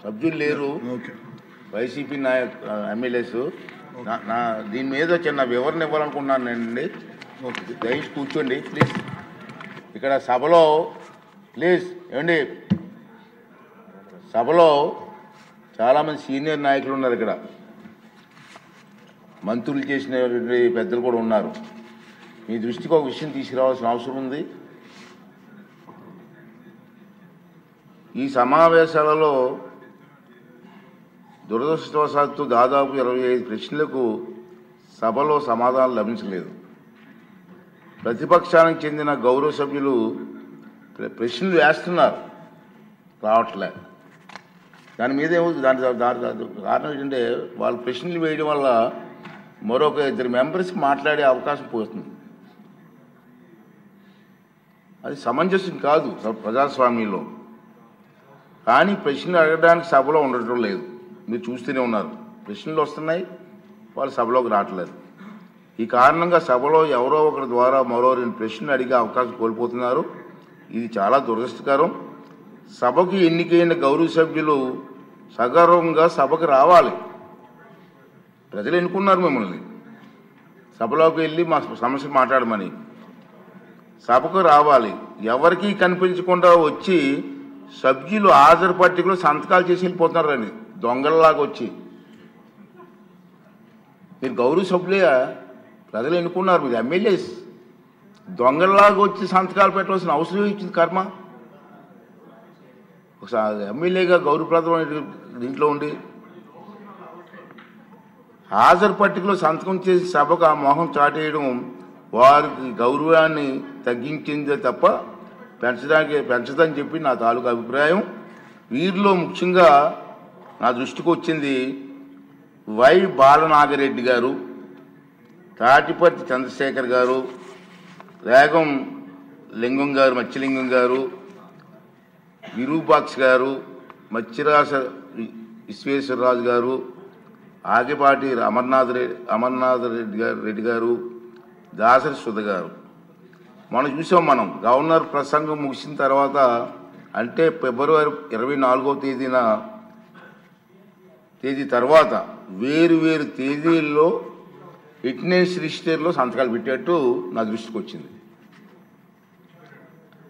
సభ్యులు లేరు YCP MLAs. నా దీని మీద చిన్న వివరణ ఇవ్వాలనుకుంటున్నానండి. దయచేసి కూర్చోండి ప్లీజ్. ఇక్కడ సభలో ప్లీజ్ ఏమండి, సభలో చాలామంది సీనియర్ నాయకులు ఉన్నారు. ఇక్కడ మంత్రులు చేసిన పెద్దలు కూడా ఉన్నారు. మీ దృష్టికి ఒక విషయం తీసుకురావాల్సిన అవసరం ఉంది. ఈ సమావేశాలలో దురదృష్టవశాత్తు దాదాపు 25 ప్రశ్నలకు సభలో సమాధానం లభించలేదు. ప్రతిపక్షానికి చెందిన గౌరవ సభ్యులు ప్రశ్నలు వేస్తున్నారు, రావట్లే. దాని మీద దాని కారణం ఏంటంటే వాళ్ళు ప్రశ్నలు వేయడం వల్ల మరొక 2 మెంబర్స్కి మాట్లాడే అవకాశం పోతుంది. అది సమంజసం కాదు ప్రజాస్వామ్యంలో. కానీ ప్రశ్నలు అడగడానికి సభలో ఉండటం లేదు. మీరు చూస్తూనే ఉన్నారు, ప్రశ్నలు వస్తున్నాయి, వాళ్ళు సభలోకి రావట్లేదు. ఈ కారణంగా సభలో ఎవరో ఒకరి ద్వారా మరో 2 ప్రశ్నలు అడిగే అవకాశం కోల్పోతున్నారు. ఇది చాలా దురదృష్టకరం. సభకు ఎన్నికైన గౌరవ సభ్యులు సగర్వంగా సభకు రావాలి. ప్రజలు ఎన్నుకున్నారు మిమ్మల్ని సభలోకి వెళ్ళి మా సమస్య మాట్లాడమని. సభకు రావాలి. ఎవరికీ కనిపించకుండా వచ్చి సభ్యులు హాజరు పట్టికలో సంతకాలు చేసి వెళ్ళిపోతున్నారండి, దొంగలలాగా వచ్చి. మీరు గౌరవ సభ్యులే, ప్రజలు ఎన్నుకున్నారు, మీరు ఎమ్మెల్యేస్. దొంగలలాగా వచ్చి సంతకాలు పెట్టవలసిన అవసరం ఇచ్చింది కర్మ. ఒకసారి ఎమ్మెల్యేగా గౌరవప్రదమైన దీంట్లో ఉండి హాజరు పట్టికలో సంతకం చేసి సభకు ఆ మొహం చాటేయడం వారికి గౌరవాన్ని తగ్గించిందే తప్ప పెంచదని చెప్పి నా తాలూకా అభిప్రాయం. వీరిలో ముఖ్యంగా నా దృష్టికి వచ్చింది వై బాలనాగిరెడ్డి గారు, తాటిపర్తి చంద్రశేఖర్ గారు, రేగం లింగం గారు, మత్స్యలింగం గారు, విరూపాక్ష గారు, మత్స్యరాజ విశ్వేశ్వరరాజు గారు, ఆగిపాటి అమర్నాథ్ రెడ్డి గారు, దాసరి సుధ గారు. మనం చూసాం. మనం గవర్నర్ ప్రసంగం ముగిసిన తర్వాత అంటే ఫిబ్రవరి 24వ తేదీ తర్వాత వేరు తేదీల్లో ఫిట్నెస్ రిజిస్టర్లో సంతకాలు పెట్టేట్టు నా దృష్టికి వచ్చింది.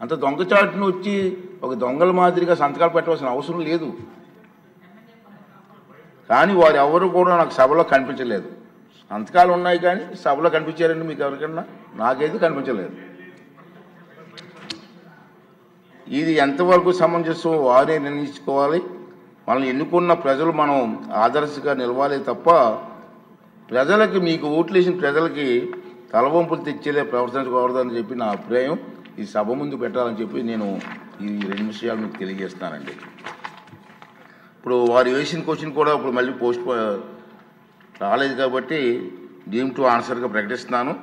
అంత దొంగచాటును వచ్చి ఒక దొంగల మాదిరిగా సంతకాలు పెట్టవలసిన అవసరం లేదు. కానీ వారు ఎవరు కూడా నాకు సభలో కనిపించలేదు. సంతకాలు ఉన్నాయి కానీ సభలో కనిపించారండి మీకు ఎవరికన్నా? నాకైతే కనిపించలేదు. ఇది ఎంతవరకు సమంజసం వారే నిర్ణయించుకోవాలి. మనల్ని ఎన్నుకున్న ప్రజలు మనం ఆదర్శంగా నిలవాలి తప్ప ప్రజలకి, మీకు ఓట్లు వేసిన ప్రజలకి తలవంపులు తెచ్చేలే ప్రవర్తించకూడదని చెప్పి నా అభిప్రాయం. ఈ సభ ముందు పెట్టాలని చెప్పి నేను ఈ 2 విషయాలు మీకు తెలియజేస్తానండి. ఇప్పుడు వారు వేసిన క్వశ్చన్ కూడా ఇప్పుడు మళ్ళీ పోస్ట్ రాలేదు కాబట్టి డీమ్ టు ఆన్సర్గా ప్రకటిస్తున్నాను.